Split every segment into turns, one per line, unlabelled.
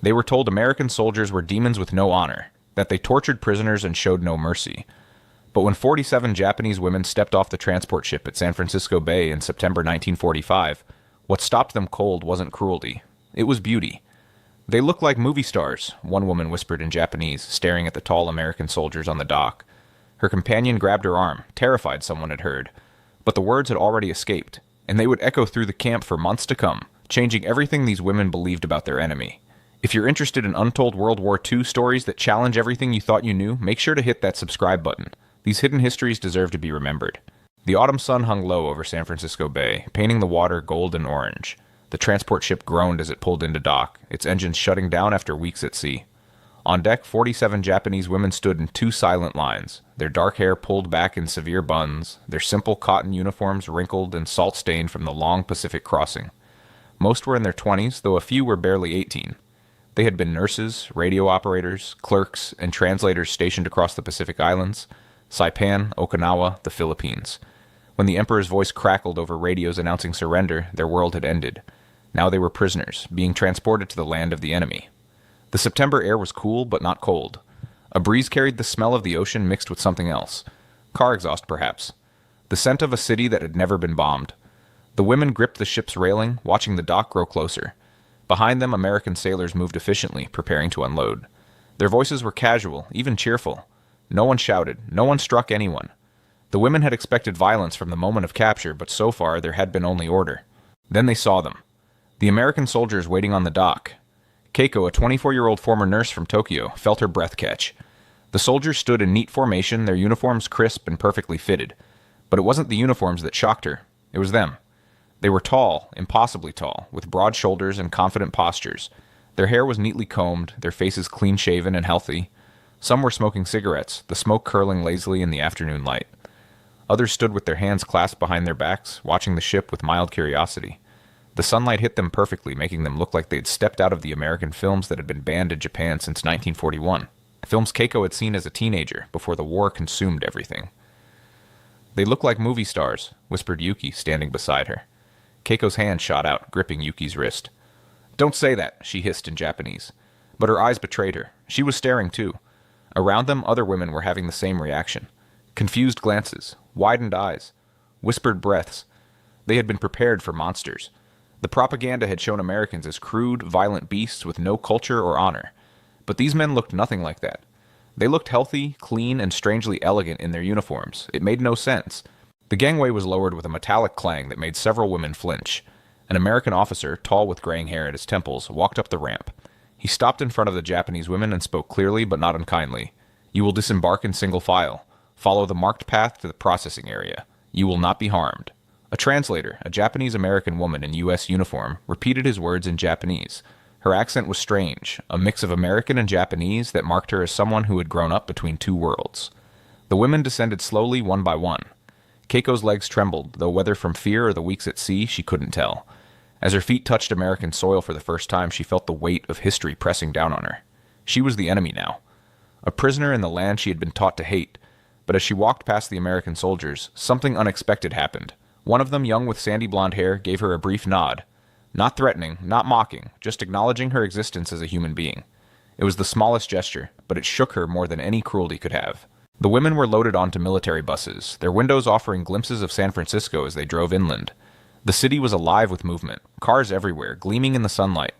They were told American soldiers were demons with no honor, that they tortured prisoners and showed no mercy. But when 47 Japanese women stepped off the transport ship at San Francisco Bay in September 1945, what stopped them cold wasn't cruelty. It was beauty. "They look like movie stars," one woman whispered in Japanese, staring at the tall American soldiers on the dock. Her companion grabbed her arm, terrified someone had heard. But the words had already escaped, and they would echo through the camp for months to come, changing everything these women believed about their enemy. If you're interested in untold World War II stories that challenge everything you thought you knew, make sure to hit that subscribe button. These hidden histories deserve to be remembered. The autumn sun hung low over San Francisco Bay, painting the water gold and orange. The transport ship groaned as it pulled into dock, its engines shutting down after weeks at sea. On deck, 47 Japanese women stood in two silent lines, their dark hair pulled back in severe buns, their simple cotton uniforms wrinkled and salt-stained from the long Pacific crossing. Most were in their 20s, though a few were barely 18. They had been nurses, radio operators, clerks, and translators stationed across the Pacific Islands, Saipan, Okinawa, the Philippines. When the Emperor's voice crackled over radios announcing surrender, their world had ended. Now they were prisoners, being transported to the land of the enemy. The September air was cool, but not cold. A breeze carried the smell of the ocean mixed with something else. Car exhaust, perhaps. The scent of a city that had never been bombed. The women gripped the ship's railing, watching the dock grow closer. Behind them, American sailors moved efficiently, preparing to unload. Their voices were casual, even cheerful. No one shouted. No one struck anyone. The women had expected violence from the moment of capture, but so far there had been only order. Then they saw them. The American soldiers waiting on the dock. Keiko, a 24-year-old former nurse from Tokyo, felt her breath catch. The soldiers stood in neat formation, their uniforms crisp and perfectly fitted. But it wasn't the uniforms that shocked her. It was them. They were tall, impossibly tall, with broad shoulders and confident postures. Their hair was neatly combed, their faces clean-shaven and healthy. Some were smoking cigarettes, the smoke curling lazily in the afternoon light. Others stood with their hands clasped behind their backs, watching the ship with mild curiosity. The sunlight hit them perfectly, making them look like they'd stepped out of the American films that had been banned in Japan since 1941. Films Keiko had seen as a teenager, before the war consumed everything. "They look like movie stars," whispered Yuki, standing beside her. Keiko's hand shot out, gripping Yuki's wrist. "Don't say that," she hissed in Japanese. But her eyes betrayed her. She was staring too. Around them, other women were having the same reaction. Confused glances, widened eyes, whispered breaths. They had been prepared for monsters. The propaganda had shown Americans as crude, violent beasts with no culture or honor. But these men looked nothing like that. They looked healthy, clean, and strangely elegant in their uniforms. It made no sense. The gangway was lowered with a metallic clang that made several women flinch. An American officer, tall with graying hair at his temples, walked up the ramp. He stopped in front of the Japanese women and spoke clearly but not unkindly. "You will disembark in single file. Follow the marked path to the processing area. You will not be harmed." A translator, a Japanese-American woman in U.S. uniform, repeated his words in Japanese. Her accent was strange, a mix of American and Japanese that marked her as someone who had grown up between two worlds. The women descended slowly, one by one. Keiko's legs trembled, though whether from fear or the weeks at sea, she couldn't tell. As her feet touched American soil for the first time, she felt the weight of history pressing down on her. She was the enemy now. A prisoner in the land she had been taught to hate. But as she walked past the American soldiers, something unexpected happened. One of them, young with sandy blonde hair, gave her a brief nod. Not threatening, not mocking, just acknowledging her existence as a human being. It was the smallest gesture, but it shook her more than any cruelty could have. The women were loaded onto military buses, their windows offering glimpses of San Francisco as they drove inland. The city was alive with movement, cars everywhere, gleaming in the sunlight.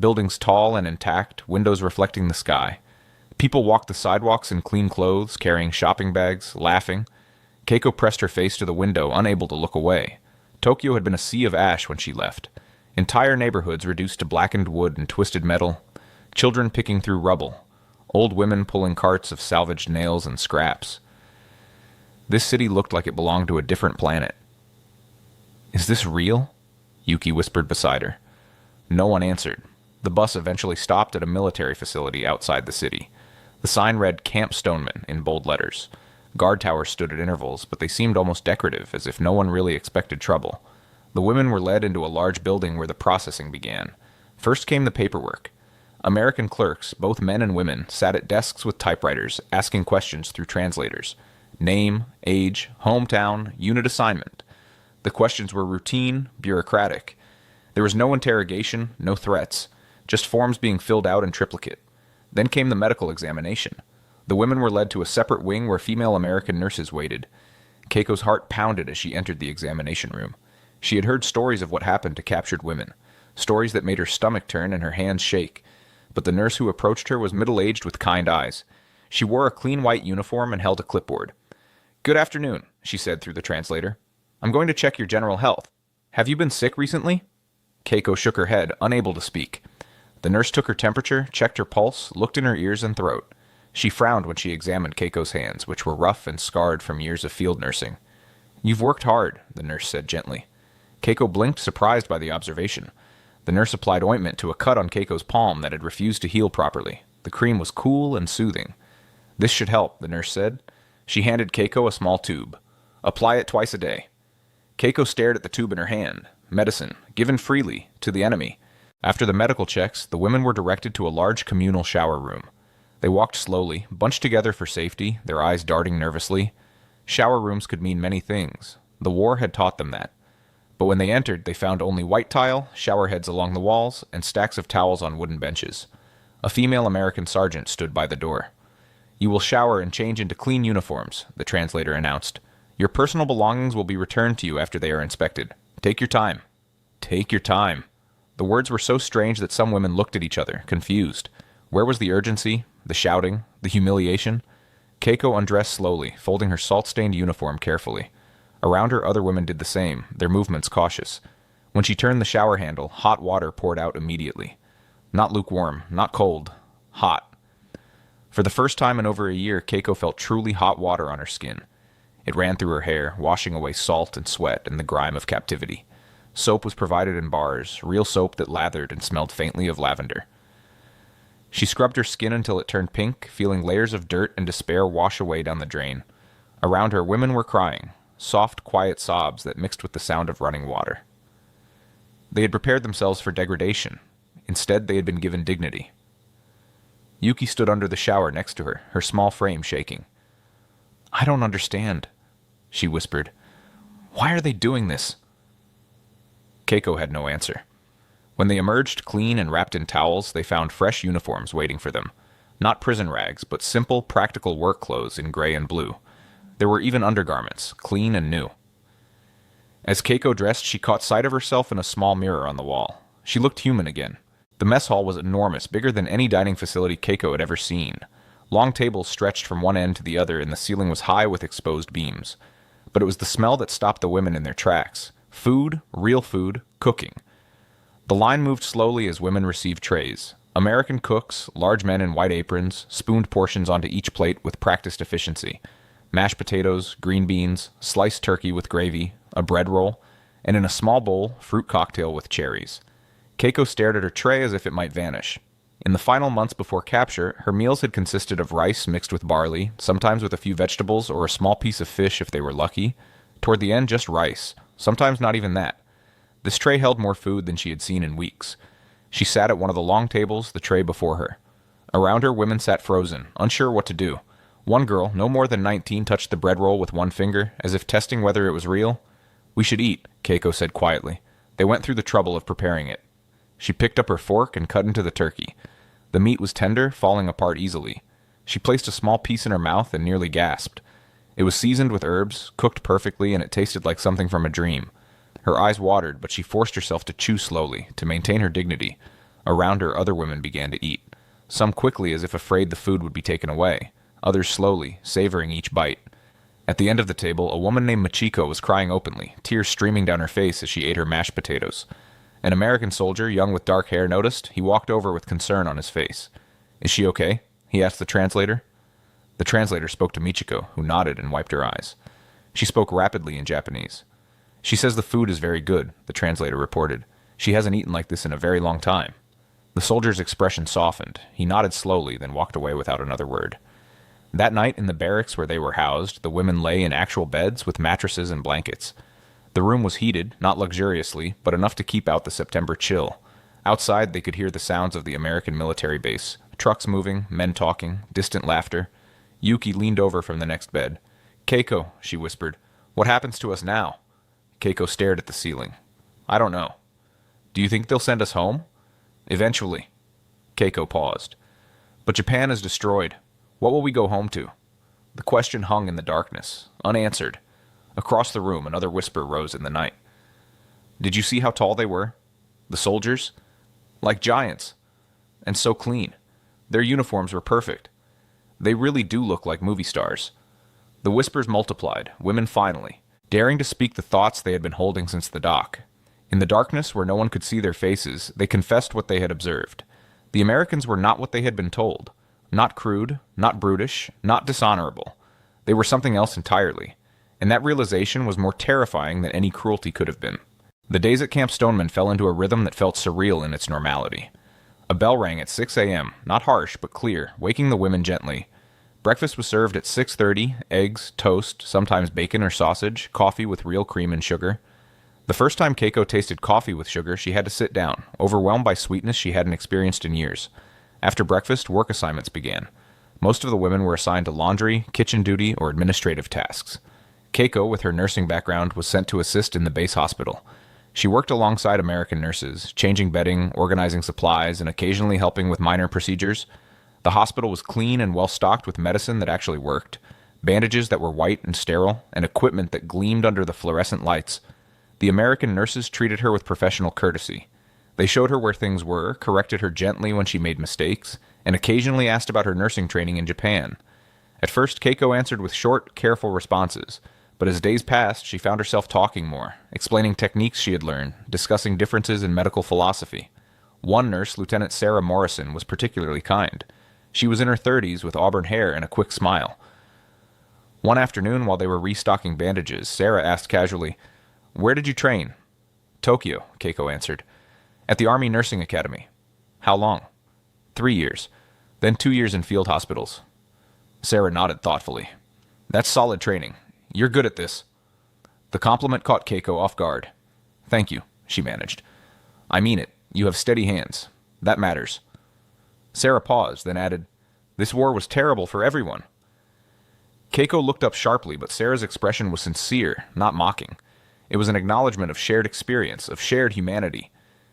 Buildings tall and intact, windows reflecting the sky. People walked the sidewalks in clean clothes, carrying shopping bags, laughing. Keiko pressed her face to the window, unable to look away. Tokyo had been a sea of ash when she left. Entire neighborhoods reduced to blackened wood and twisted metal. Children picking through rubble. Old women pulling carts of salvaged nails and scraps. This city looked like it belonged to a different planet. "Is this real?" Yuki whispered beside her. No one answered. The bus eventually stopped at a military facility outside the city. The sign read Camp Stoneman in bold letters. Guard towers stood at intervals, but they seemed almost decorative, as if no one really expected trouble. The women were led into a large building where the processing began. First came the paperwork. American clerks, both men and women, sat at desks with typewriters, asking questions through translators. Name, age, hometown, unit assignment. The questions were routine, bureaucratic. There was no interrogation, no threats. just forms being filled out in triplicate. Then came the medical examination. The women were led to a separate wing where female American nurses waited. Keiko's heart pounded as she entered the examination room. She had heard stories of what happened to captured women, stories that made her stomach turn and her hands shake. But the nurse who approached her was middle-aged with kind eyes. She wore a clean white uniform and held a clipboard. "Good afternoon," she said through the translator. "I'm going to check your general health. Have you been sick recently?" Keiko shook her head, unable to speak. The nurse took her temperature, checked her pulse, looked in her ears and throat. She frowned when she examined Keiko's hands, which were rough and scarred from years of field nursing. "You've worked hard," the nurse said gently. Keiko blinked, surprised by the observation. The nurse applied ointment to a cut on Keiko's palm that had refused to heal properly. The cream was cool and soothing. "This should help," the nurse said. She handed Keiko a small tube. "Apply it twice a day." Keiko stared at the tube in her hand. Medicine, given freely, to the enemy. After the medical checks, the women were directed to a large communal shower room. They walked slowly, bunched together for safety, their eyes darting nervously. Shower rooms could mean many things. The war had taught them that. But when they entered, they found only white tile, shower heads along the walls, and stacks of towels on wooden benches. A female American sergeant stood by the door. "You will shower and change into clean uniforms," the translator announced. "Your personal belongings will be returned to you after they are inspected. Take your time." Take your time. The words were so strange that some women looked at each other, confused. Where was the urgency, the shouting, the humiliation? Keiko undressed slowly, folding her salt-stained uniform carefully. Around her, other women did the same, their movements cautious. When she turned the shower handle, hot water poured out immediately. Not lukewarm, not cold, hot. For the first time in over a year, Keiko felt truly hot water on her skin. It ran through her hair, washing away salt and sweat and the grime of captivity. Soap was provided in bars, real soap that lathered and smelled faintly of lavender. She scrubbed her skin until it turned pink, feeling layers of dirt and despair wash away down the drain. Around her, women were crying, soft, quiet sobs that mixed with the sound of running water. They had prepared themselves for degradation. Instead, they had been given dignity. Yuki stood under the shower next to her, her small frame shaking. "I don't understand," she whispered. "Why are they doing this?" Keiko had no answer. When they emerged clean and wrapped in towels, they found fresh uniforms waiting for them. Not prison rags, but simple, practical work clothes in gray and blue. There were even undergarments, clean and new. As Keiko dressed, she caught sight of herself in a small mirror on the wall. She looked human again. The mess hall was enormous, bigger than any dining facility Keiko had ever seen. Long tables stretched from one end to the other, and the ceiling was high with exposed beams. But it was the smell that stopped the women in their tracks. Food, real food, cooking. The line moved slowly as women received trays. American cooks, large men in white aprons, spooned portions onto each plate with practiced efficiency. Mashed potatoes, green beans, sliced turkey with gravy, a bread roll, and in a small bowl, fruit cocktail with cherries. Keiko stared at her tray as if it might vanish. In the final months before capture, her meals had consisted of rice mixed with barley, sometimes with a few vegetables or a small piece of fish if they were lucky. Toward the end, just rice. Sometimes not even that. This tray held more food than she had seen in weeks. She sat at one of the long tables, the tray before her. Around her, women sat frozen, unsure what to do. One girl, no more than 19, touched the bread roll with one finger, as if testing whether it was real. "We should eat," Keiko said quietly. They went through the trouble of preparing it. She picked up her fork and cut into the turkey. The meat was tender, falling apart easily. She placed a small piece in her mouth and nearly gasped. It was seasoned with herbs, cooked perfectly, and it tasted like something from a dream. Her eyes watered, but she forced herself to chew slowly, to maintain her dignity. Around her, other women began to eat. Some quickly, as if afraid the food would be taken away. Others slowly, savoring each bite. At the end of the table, a woman named Machiko was crying openly, tears streaming down her face as she ate her mashed potatoes. An American soldier, young with dark hair, noticed. He walked over with concern on his face. "Is she okay?" he asked the translator. The translator spoke to Michiko, who nodded and wiped her eyes. She spoke rapidly in Japanese. "She says the food is very good," the translator reported. "She hasn't eaten like this in a very long time." The soldier's expression softened. He nodded slowly, then walked away without another word. That night, in the barracks where they were housed, the women lay in actual beds with mattresses and blankets. The room was heated, not luxuriously, but enough to keep out the September chill. Outside, they could hear the sounds of the American military base. Trucks moving, men talking, distant laughter. Yuki leaned over from the next bed. "Keiko," she whispered, "what happens to us now?" Keiko stared at the ceiling. "I don't know." "Do you think they'll send us home?" "Eventually." Keiko paused. But Japan is destroyed. What will we go home to? The question hung in the darkness, unanswered. Across the room, another whisper rose in the night. Did you see how tall they were? The soldiers? Like giants. And so clean. Their uniforms were perfect. They really do look like movie stars. The whispers multiplied, women finally, daring to speak the thoughts they had been holding since the dock. In the darkness, where no one could see their faces, they confessed what they had observed. The Americans were not what they had been told. Not crude, not brutish, not dishonorable. They were something else entirely. And that realization was more terrifying than any cruelty could have been. The days at Camp Stoneman fell into a rhythm that felt surreal in its normality. A bell rang at 6 a.m., not harsh, but clear, waking the women gently. Breakfast was served at 6:30, eggs, toast, sometimes bacon or sausage, coffee with real cream and sugar. The first time Keiko tasted coffee with sugar, she had to sit down, overwhelmed by sweetness she hadn't experienced in years. After breakfast, work assignments began. Most of the women were assigned to laundry, kitchen duty, or administrative tasks. Keiko, with her nursing background, was sent to assist in the base hospital. She worked alongside American nurses, changing bedding, organizing supplies, and occasionally helping with minor procedures. The hospital was clean and well-stocked with medicine that actually worked, bandages that were white and sterile, and equipment that gleamed under the fluorescent lights. The American nurses treated her with professional courtesy. They showed her where things were, corrected her gently when she made mistakes, and occasionally asked about her nursing training in Japan. At first, Keiko answered with short, careful responses, but as days passed, she found herself talking more, explaining techniques she had learned, discussing differences in medical philosophy. One nurse, Lieutenant Sarah Morrison, was particularly kind. She was in her 30s with auburn hair and a quick smile. One afternoon, while they were restocking bandages, Sarah asked casually, "Where did you train?" "Tokyo," Keiko answered. "At the Army Nursing Academy." "How long?" 3 years. Then 2 years in field hospitals. Sarah nodded thoughtfully. "That's solid training. You're good at this." The compliment caught Keiko off guard. "Thank you," she managed. "I mean it. You have steady hands. That matters." Sarah paused, then added, "This war was terrible for everyone." Keiko looked up sharply, but Sarah's expression was sincere, not mocking. It was an acknowledgement of shared experience, of shared humanity.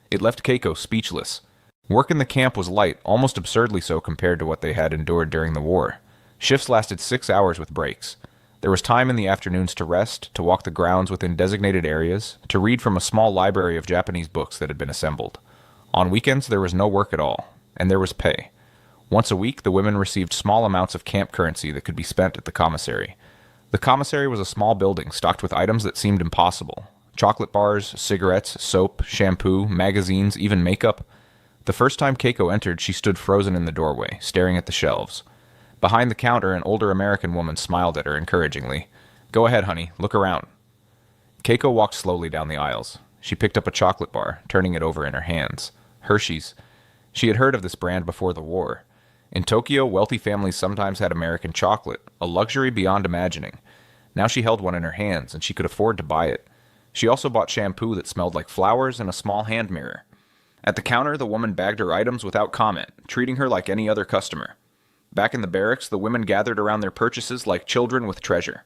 It left Keiko speechless. Work in the camp was light, almost absurdly so compared to what they had endured during the war. Shifts lasted 6 hours with breaks. There was time in the afternoons to rest, to walk the grounds within designated areas, to read from a small library of Japanese books that had been assembled. On weekends, there was no work at all, and there was pay. Once a week, the women received small amounts of camp currency that could be spent at the commissary. The commissary was a small building stocked with items that seemed impossible. Chocolate bars, cigarettes, soap, shampoo, magazines, even makeup. The first time Keiko entered, she stood frozen in the doorway, staring at the shelves. Behind the counter, an older American woman smiled at her encouragingly. "Go ahead, honey. Look around." Keiko walked slowly down the aisles. She picked up a chocolate bar, turning it over in her hands. Hershey's. She had heard of this brand before the war. In Tokyo, wealthy families sometimes had American chocolate, a luxury beyond imagining. Now she held one in her hands, and she could afford to buy it. She also bought shampoo that smelled like flowers and a small hand mirror. At the counter, the woman bagged her items without comment, treating her like any other customer. Back in the barracks, the women gathered around their purchases like children with treasure.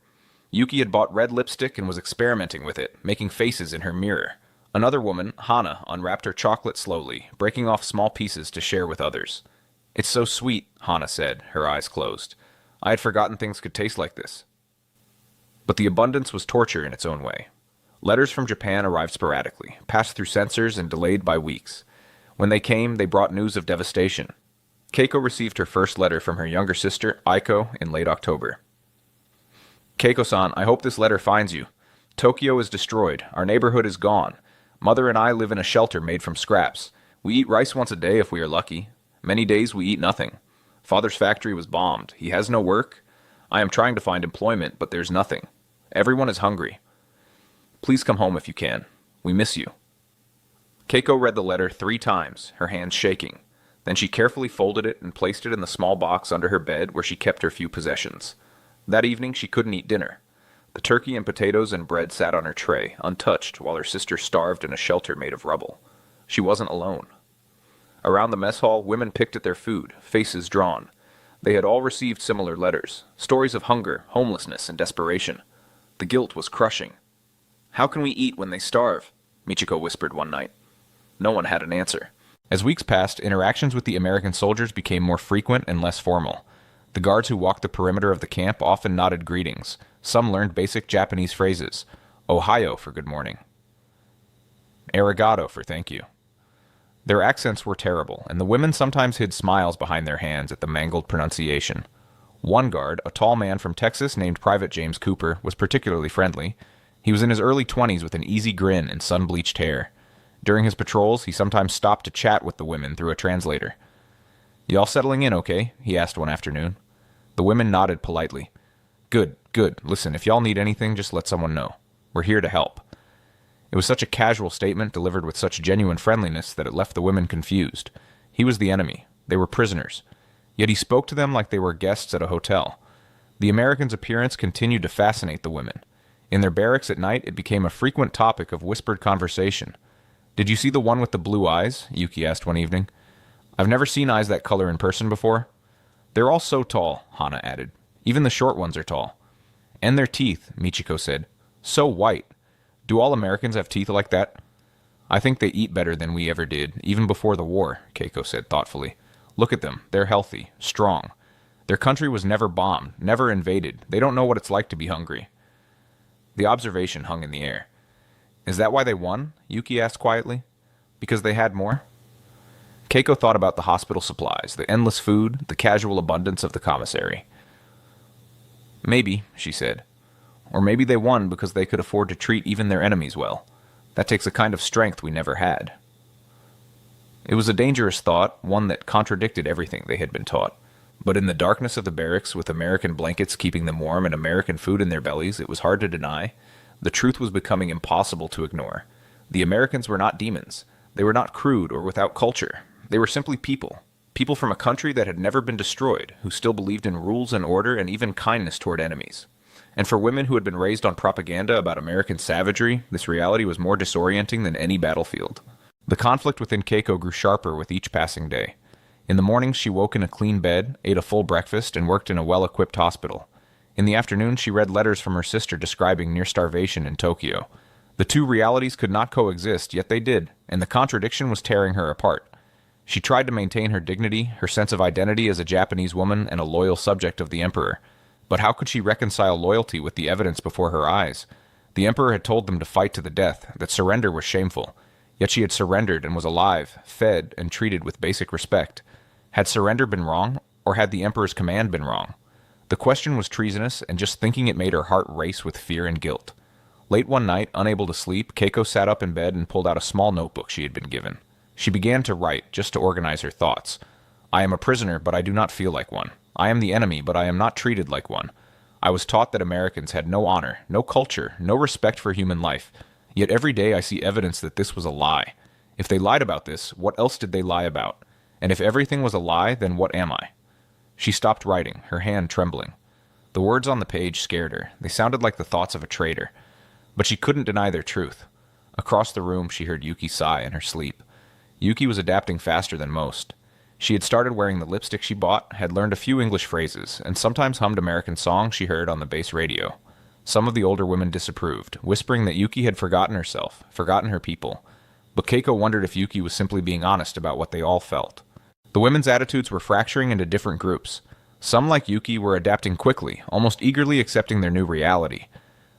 Yuki had bought red lipstick and was experimenting with it, making faces in her mirror. Another woman, Hana, unwrapped her chocolate slowly, breaking off small pieces to share with others. "It's so sweet," Hana said, her eyes closed. "I had forgotten things could taste like this." But the abundance was torture in its own way. Letters from Japan arrived sporadically, passed through censors and delayed by weeks. When they came, they brought news of devastation. Keiko received her first letter from her younger sister, Aiko, in late October. "Keiko-san, I hope this letter finds you. Tokyo is destroyed. Our neighborhood is gone. Mother and I live in a shelter made from scraps. We eat rice once a day if we are lucky. Many days we eat nothing. Father's factory was bombed. He has no work. I am trying to find employment, but there's nothing. Everyone is hungry. Please come home if you can. We miss you." Keiko read the letter 3 times, her hands shaking. Then she carefully folded it and placed it in the small box under her bed where she kept her few possessions. That evening she couldn't eat dinner. The turkey and potatoes and bread sat on her tray, untouched, while her sister starved in a shelter made of rubble. She wasn't alone. Around the mess hall, women picked at their food, faces drawn. They had all received similar letters, stories of hunger, homelessness, and desperation. The guilt was crushing. "How can we eat when they starve?" Michiko whispered one night. No one had an answer. As weeks passed, interactions with the American soldiers became more frequent and less formal. The guards who walked the perimeter of the camp often nodded greetings. Some learned basic Japanese phrases. Ohio for good morning. Arigato for thank you. Their accents were terrible, and the women sometimes hid smiles behind their hands at the mangled pronunciation. One guard, a tall man from Texas named Private James Cooper, was particularly friendly. He was in his early 20s with an easy grin and sun-bleached hair. During his patrols, he sometimes stopped to chat with the women through a translator. "Y'all settling in okay?" he asked one afternoon. The women nodded politely. Good. Listen, if y'all need anything, just let someone know. We're here to help." It was such a casual statement delivered with such genuine friendliness that it left the women confused. He was the enemy. They were prisoners. Yet he spoke to them like they were guests at a hotel. The American's appearance continued to fascinate the women. In their barracks at night, it became a frequent topic of whispered conversation. "Did you see the one with the blue eyes?" Yuki asked one evening. "I've never seen eyes that color in person before." "They're all so tall," Hana added. "Even the short ones are tall." "And their teeth," Michiko said. "So white. Do all Americans have teeth like that?" "I think they eat better than we ever did, even before the war," Keiko said thoughtfully. "Look at them. They're healthy, strong. Their country was never bombed, never invaded. They don't know what it's like to be hungry." The observation hung in the air. "Is that why they won?" Yuki asked quietly. "Because they had more?" Keiko thought about the hospital supplies, the endless food, the casual abundance of the commissary. "Maybe," she said. "Or maybe they won because they could afford to treat even their enemies well. That takes a kind of strength we never had." It was a dangerous thought, one that contradicted everything they had been taught. But in the darkness of the barracks, with American blankets keeping them warm and American food in their bellies, it was hard to deny. The truth was becoming impossible to ignore. The Americans were not demons. They were not crude or without culture. They were simply people. People from a country that had never been destroyed, who still believed in rules and order and even kindness toward enemies. And for women who had been raised on propaganda about American savagery, this reality was more disorienting than any battlefield. The conflict within Keiko grew sharper with each passing day. In the mornings, she woke in a clean bed, ate a full breakfast, and worked in a well-equipped hospital. In the afternoon, she read letters from her sister describing near starvation in Tokyo. The two realities could not coexist, yet they did, and the contradiction was tearing her apart. She tried to maintain her dignity, her sense of identity as a Japanese woman and a loyal subject of the emperor. But how could she reconcile loyalty with the evidence before her eyes? The emperor had told them to fight to the death, that surrender was shameful. Yet she had surrendered and was alive, fed, and treated with basic respect. Had surrender been wrong, or had the emperor's command been wrong? The question was treasonous, and just thinking it made her heart race with fear and guilt. Late one night, unable to sleep, Keiko sat up in bed and pulled out a small notebook she had been given. She began to write, just to organize her thoughts. "I am a prisoner, but I do not feel like one. I am the enemy, but I am not treated like one. I was taught that Americans had no honor, no culture, no respect for human life. Yet every day I see evidence that this was a lie. If they lied about this, what else did they lie about? And if everything was a lie, then what am I?" She stopped writing, her hand trembling. The words on the page scared her. They sounded like the thoughts of a traitor. But she couldn't deny their truth. Across the room, she heard Yuki sigh in her sleep. Yuki was adapting faster than most. She had started wearing the lipstick she bought, had learned a few English phrases, and sometimes hummed American songs she heard on the base radio. Some of the older women disapproved, whispering that Yuki had forgotten herself, forgotten her people. But Keiko wondered if Yuki was simply being honest about what they all felt. The women's attitudes were fracturing into different groups. Some, like Yuki, were adapting quickly, almost eagerly accepting their new reality.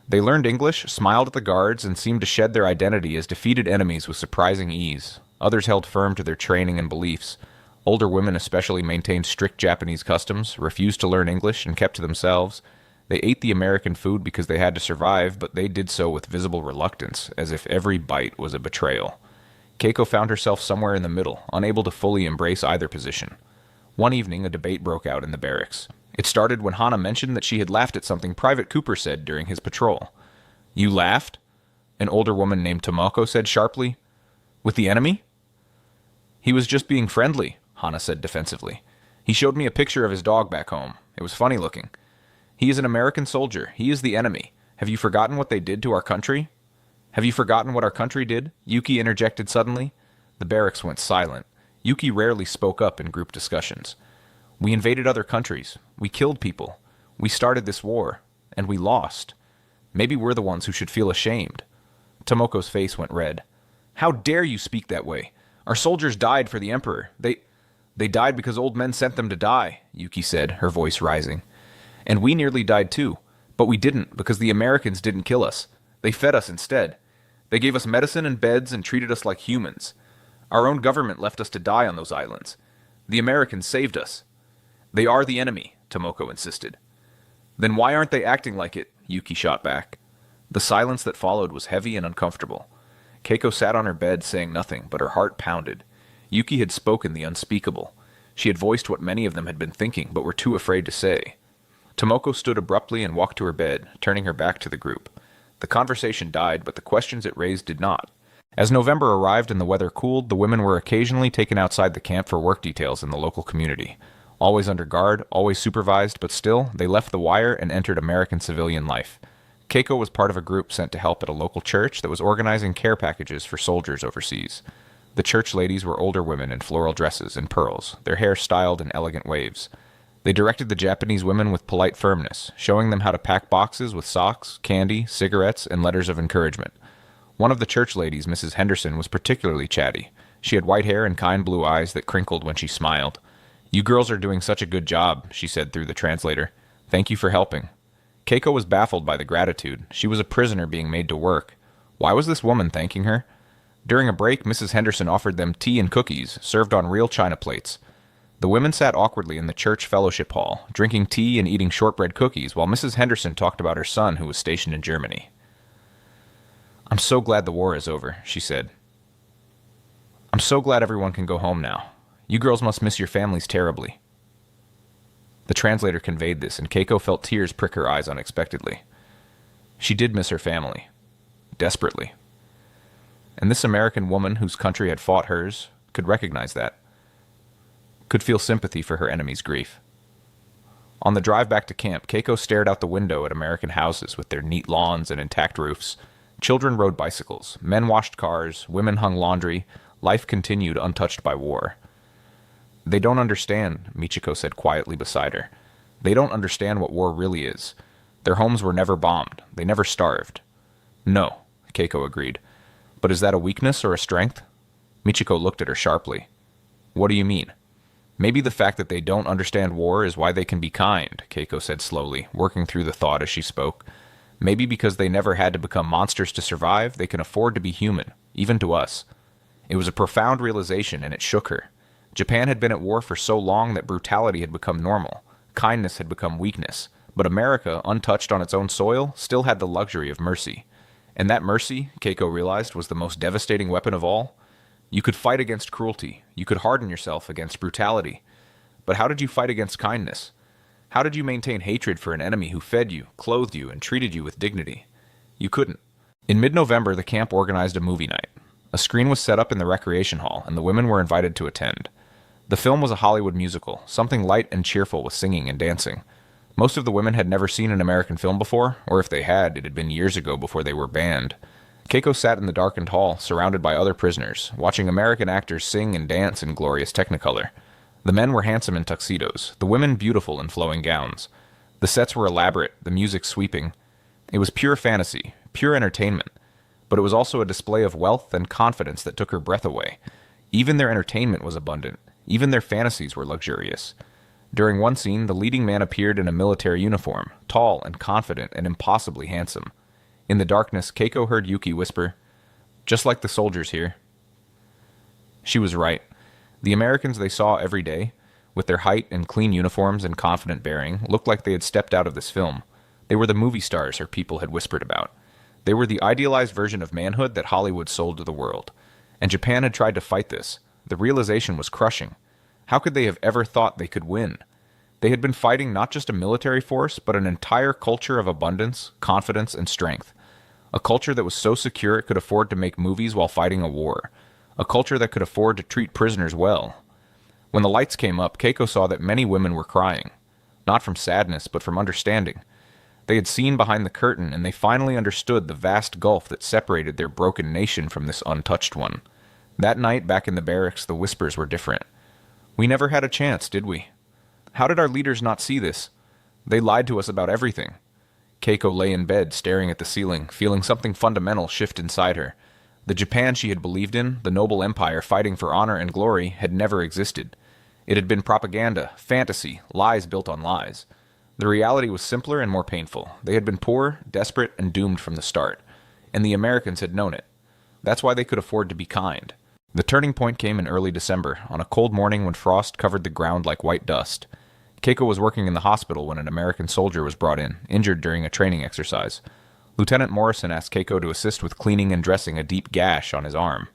They learned English, smiled at the guards, and seemed to shed their identity as defeated enemies with surprising ease. Others held firm to their training and beliefs. Older women especially maintained strict Japanese customs, refused to learn English, and kept to themselves. They ate the American food because they had to survive, but they did so with visible reluctance, as if every bite was a betrayal. Keiko found herself somewhere in the middle, unable to fully embrace either position. One evening, a debate broke out in the barracks. It started when Hana mentioned that she had laughed at something Private Cooper said during his patrol. "You laughed?" An older woman named Tomoko said sharply. "With the enemy?" "He was just being friendly," Hana said defensively. "He showed me a picture of his dog back home. It was funny looking. He is an American soldier. He is the enemy. Have you forgotten what they did to our country?" "Have you forgotten what our country did?" Yuki interjected suddenly. The barracks went silent. Yuki rarely spoke up in group discussions. "We invaded other countries. We killed people. We started this war. And we lost. Maybe we're the ones who should feel ashamed." Tomoko's face went red. "How dare you speak that way? Our soldiers died for the Emperor. They died because old men sent them to die, Yuki said, her voice rising. And we nearly died too. But we didn't, because the Americans didn't kill us. They fed us instead. They gave us medicine and beds and treated us like humans. Our own government left us to die on those islands. The Americans saved us. They are the enemy, Tomoko insisted. Then why aren't they acting like it? Yuki shot back. The silence that followed was heavy and uncomfortable. Keiko sat on her bed saying nothing, but her heart pounded. Yuki had spoken the unspeakable. She had voiced what many of them had been thinking, but were too afraid to say. Tomoko stood abruptly and walked to her bed, turning her back to the group. The conversation died, but the questions it raised did not. As November arrived and the weather cooled, the women were occasionally taken outside the camp for work details in the local community. Always under guard, always supervised, but still, they left the wire and entered American civilian life. Keiko was part of a group sent to help at a local church that was organizing care packages for soldiers overseas. The church ladies were older women in floral dresses and pearls, their hair styled in elegant waves. They directed the Japanese women with polite firmness, showing them how to pack boxes with socks, candy, cigarettes, and letters of encouragement. One of the church ladies, Mrs. Henderson, was particularly chatty. She had white hair and kind blue eyes that crinkled when she smiled. "You girls are doing such a good job," she said through the translator. "Thank you for helping." Keiko was baffled by the gratitude. She was a prisoner being made to work. Why was this woman thanking her? During a break, Mrs. Henderson offered them tea and cookies, served on real china plates. The women sat awkwardly in the church fellowship hall, drinking tea and eating shortbread cookies, while Mrs. Henderson talked about her son who was stationed in Germany. "I'm so glad the war is over," she said. "I'm so glad everyone can go home now. You girls must miss your families terribly." The translator conveyed this, and Keiko felt tears prick her eyes unexpectedly. She did miss her family. Desperately. And this American woman whose country had fought hers could recognize that. Could feel sympathy for her enemy's grief. On the drive back to camp, Keiko stared out the window at American houses with their neat lawns and intact roofs. Children rode bicycles, men washed cars, women hung laundry. Life continued untouched by war. "They don't understand," Michiko said quietly beside her. "They don't understand what war really is. Their homes were never bombed. They never starved." "No," Keiko agreed. "But is that a weakness or a strength?" Michiko looked at her sharply. "What do you mean?" "Maybe the fact that they don't understand war is why they can be kind," Keiko said slowly, working through the thought as she spoke. "Maybe because they never had to become monsters to survive, they can afford to be human, even to us." It was a profound realization, and it shook her. Japan had been at war for so long that brutality had become normal. Kindness had become weakness. But America, untouched on its own soil, still had the luxury of mercy. And that mercy, Keiko realized, was the most devastating weapon of all. You could fight against cruelty. You could harden yourself against brutality. But how did you fight against kindness? How did you maintain hatred for an enemy who fed you, clothed you, and treated you with dignity? You couldn't. In mid-November, the camp organized a movie night. A screen was set up in the recreation hall, and the women were invited to attend. The film was a Hollywood musical, something light and cheerful with singing and dancing. Most of the women had never seen an American film before, or if they had, it had been years ago before they were banned. Keiko sat in the darkened hall, surrounded by other prisoners, watching American actors sing and dance in glorious technicolor. The men were handsome in tuxedos, the women beautiful in flowing gowns. The sets were elaborate, the music sweeping. It was pure fantasy, pure entertainment, but it was also a display of wealth and confidence that took her breath away. Even their entertainment was abundant. Even their fantasies were luxurious. During one scene, the leading man appeared in a military uniform, tall and confident and impossibly handsome. In the darkness, Keiko heard Yuki whisper, "Just like the soldiers here." She was right. The Americans they saw every day, with their height and clean uniforms and confident bearing, looked like they had stepped out of this film. They were the movie stars her people had whispered about. They were the idealized version of manhood that Hollywood sold to the world. And Japan had tried to fight this. The realization was crushing. How could they have ever thought they could win? They had been fighting not just a military force, but an entire culture of abundance, confidence, and strength. A culture that was so secure it could afford to make movies while fighting a war. A culture that could afford to treat prisoners well. When the lights came up, Keiko saw that many women were crying. Not from sadness, but from understanding. They had seen behind the curtain, and they finally understood the vast gulf that separated their broken nation from this untouched one. That night, back in the barracks, the whispers were different. "We never had a chance, did we? How did our leaders not see this? They lied to us about everything." Keiko lay in bed, staring at the ceiling, feeling something fundamental shift inside her. The Japan she had believed in, the noble empire fighting for honor and glory, had never existed. It had been propaganda, fantasy, lies built on lies. The reality was simpler and more painful. They had been poor, desperate, and doomed from the start. And the Americans had known it. That's why they could afford to be kind. The turning point came in early December, on a cold morning when frost covered the ground like white dust. Keiko was working in the hospital when an American soldier was brought in, injured during a training exercise. Lieutenant Morrison asked Keiko to assist with cleaning and dressing a deep gash on his arm.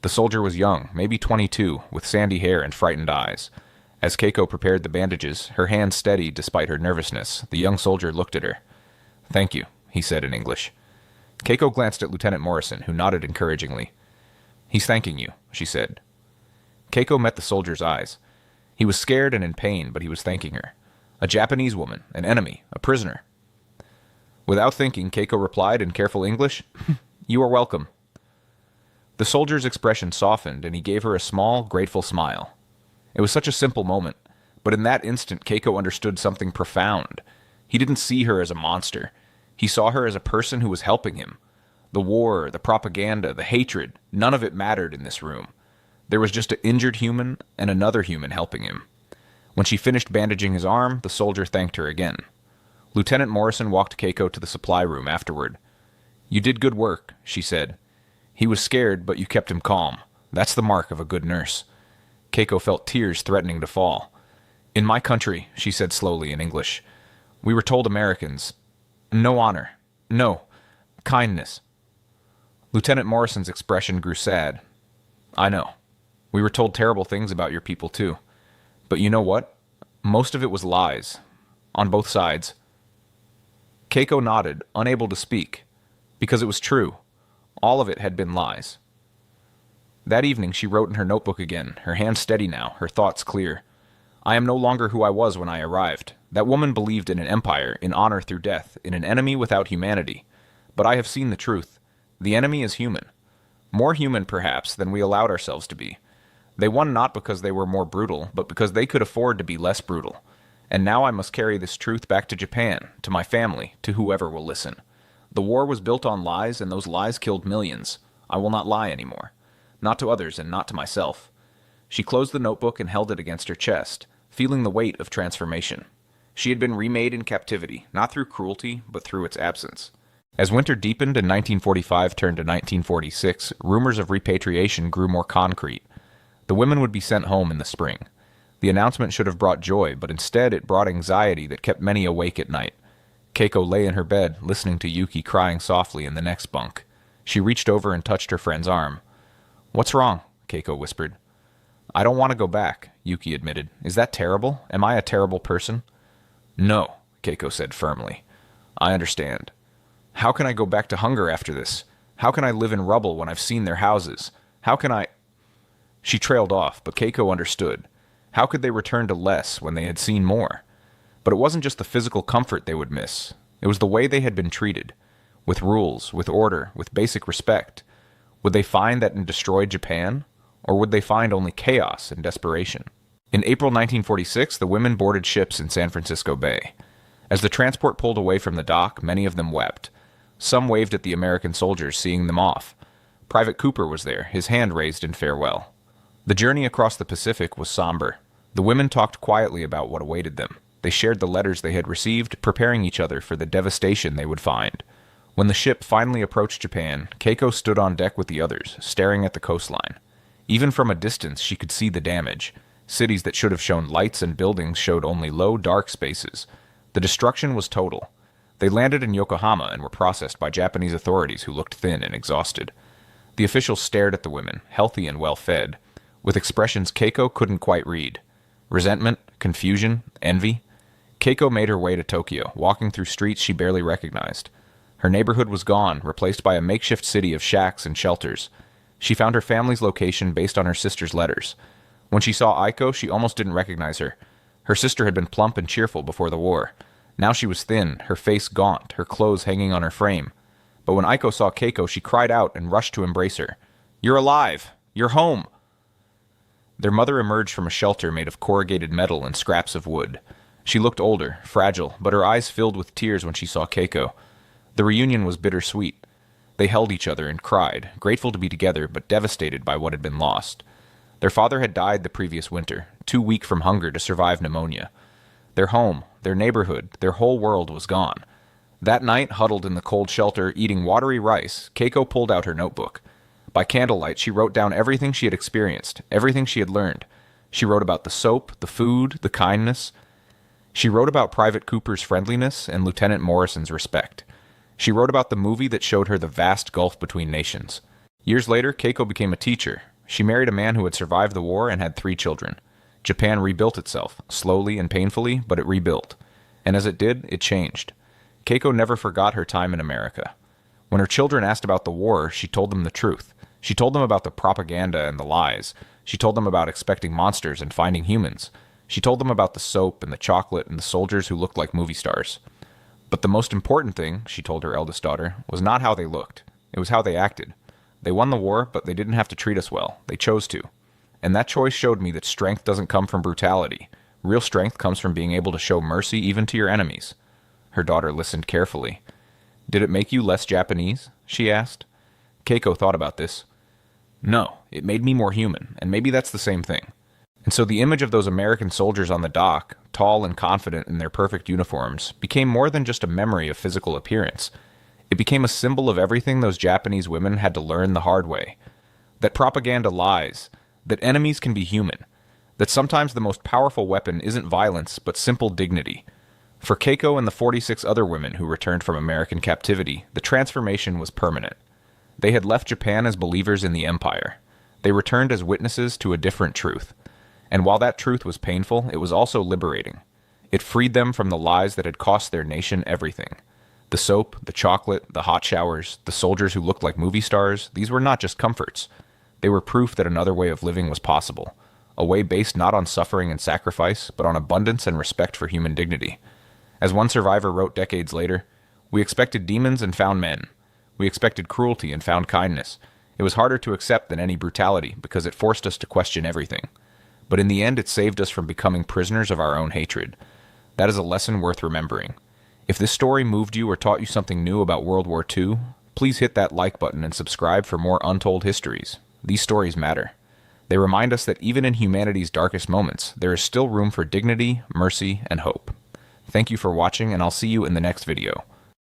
The soldier was young, maybe 22, with sandy hair and frightened eyes. As Keiko prepared the bandages, her hands steady despite her nervousness, the young soldier looked at her. "Thank you," he said in English. Keiko glanced at Lieutenant Morrison, who nodded encouragingly. "He's thanking you," she said. Keiko met the soldier's eyes. He was scared and in pain, but he was thanking her. A Japanese woman, an enemy, a prisoner. Without thinking, Keiko replied in careful English, "You are welcome." The soldier's expression softened, and he gave her a small, grateful smile. It was such a simple moment, but in that instant Keiko understood something profound. He didn't see her as a monster. He saw her as a person who was helping him. The war, the propaganda, the hatred, none of it mattered in this room. There was just an injured human and another human helping him. When she finished bandaging his arm, the soldier thanked her again. Lieutenant Morrison walked Keiko to the supply room afterward. "You did good work," she said. "He was scared, but you kept him calm. That's the mark of a good nurse." Keiko felt tears threatening to fall. "In my country," she said slowly in English, "we were told Americans. No honor. No. Kindness." Lieutenant Morrison's expression grew sad. "I know. We were told terrible things about your people, too. But you know what? Most of it was lies. On both sides." Keiko nodded, unable to speak, because it was true. All of it had been lies. That evening she wrote in her notebook again, her hand steady now, her thoughts clear. "I am no longer who I was when I arrived. That woman believed in an empire, in honor through death, in an enemy without humanity. But I have seen the truth. The enemy is human. More human, perhaps, than we allowed ourselves to be. They won not because they were more brutal, but because they could afford to be less brutal. And now I must carry this truth back to Japan, to my family, to whoever will listen. The war was built on lies, and those lies killed millions. I will not lie anymore. Not to others and not to myself." She closed the notebook and held it against her chest, feeling the weight of transformation. She had been remade in captivity, not through cruelty, but through its absence. As winter deepened and 1945 turned to 1946, rumors of repatriation grew more concrete. The women would be sent home in the spring. The announcement should have brought joy, but instead it brought anxiety that kept many awake at night. Keiko lay in her bed, listening to Yuki crying softly in the next bunk. She reached over and touched her friend's arm. "What's wrong?" Keiko whispered. "I don't want to go back," Yuki admitted. "Is that terrible? Am I a terrible person?" "No," Keiko said firmly. "I understand. How can I go back to hunger after this? How can I live in rubble when I've seen their houses? How can I—" She trailed off, but Keiko understood. How could they return to less when they had seen more? But it wasn't just the physical comfort they would miss. It was the way they had been treated. With rules, with order, with basic respect. Would they find that in destroyed Japan? Or would they find only chaos and desperation? In April 1946, the women boarded ships in San Francisco Bay. As the transport pulled away from the dock, many of them wept. Some waved at the American soldiers, seeing them off. Private Cooper was there, his hand raised in farewell. The journey across the Pacific was somber. The women talked quietly about what awaited them. They shared the letters they had received, preparing each other for the devastation they would find. When the ship finally approached Japan, Keiko stood on deck with the others, staring at the coastline. Even from a distance, she could see the damage. Cities that should have shown lights and buildings showed only low, dark spaces. The destruction was total. They landed in Yokohama and were processed by Japanese authorities who looked thin and exhausted. The officials stared at the women, healthy and well-fed, with expressions Keiko couldn't quite read. Resentment, confusion, envy. Keiko made her way to Tokyo, walking through streets she barely recognized. Her neighborhood was gone, replaced by a makeshift city of shacks and shelters. She found her family's location based on her sister's letters. When she saw Aiko, she almost didn't recognize her. Her sister had been plump and cheerful before the war. Now she was thin, her face gaunt, her clothes hanging on her frame. But when Aiko saw Keiko, she cried out and rushed to embrace her. "You're alive! You're home!" Their mother emerged from a shelter made of corrugated metal and scraps of wood. She looked older, fragile, but her eyes filled with tears when she saw Keiko. The reunion was bittersweet. They held each other and cried, grateful to be together but devastated by what had been lost. Their father had died the previous winter, too weak from hunger to survive pneumonia. Their home, their neighborhood, their whole world was gone. That night, huddled in the cold shelter, eating watery rice, Keiko pulled out her notebook. By candlelight, she wrote down everything she had experienced, everything she had learned. She wrote about the soap, the food, the kindness. She wrote about Private Cooper's friendliness and Lieutenant Morrison's respect. She wrote about the movie that showed her the vast gulf between nations. Years later, Keiko became a teacher. She married a man who had survived the war and had 3 children. Japan rebuilt itself, slowly and painfully, but it rebuilt. And as it did, it changed. Keiko never forgot her time in America. When her children asked about the war, she told them the truth. She told them about the propaganda and the lies. She told them about expecting monsters and finding humans. She told them about the soap and the chocolate and the soldiers who looked like movie stars. But the most important thing, she told her eldest daughter, was not how they looked. It was how they acted. They won the war, but they didn't have to treat us well. They chose to. And that choice showed me that strength doesn't come from brutality. Real strength comes from being able to show mercy even to your enemies. Her daughter listened carefully. Did it make you less Japanese? She asked. Keiko thought about this. No, it made me more human, and maybe that's the same thing. And so the image of those American soldiers on the dock, tall and confident in their perfect uniforms, became more than just a memory of physical appearance. It became a symbol of everything those Japanese women had to learn the hard way. That propaganda lies, that enemies can be human, that sometimes the most powerful weapon isn't violence, but simple dignity. For Keiko and the 46 other women who returned from American captivity, the transformation was permanent. They had left Japan as believers in the empire. They returned as witnesses to a different truth. And while that truth was painful, it was also liberating. It freed them from the lies that had cost their nation everything. The soap, the chocolate, the hot showers, the soldiers who looked like movie stars, these were not just comforts. They were proof that another way of living was possible. A way based not on suffering and sacrifice, but on abundance and respect for human dignity. As one survivor wrote decades later, "We expected demons and found men. We expected cruelty and found kindness. It was harder to accept than any brutality because it forced us to question everything. But in the end, it saved us from becoming prisoners of our own hatred." That is a lesson worth remembering. If this story moved you or taught you something new about World War II, please hit that like button and subscribe for more untold histories. These stories matter. They remind us that even in humanity's darkest moments, there is still room for dignity, mercy, and hope. Thank you for watching, and I'll see you in the next video.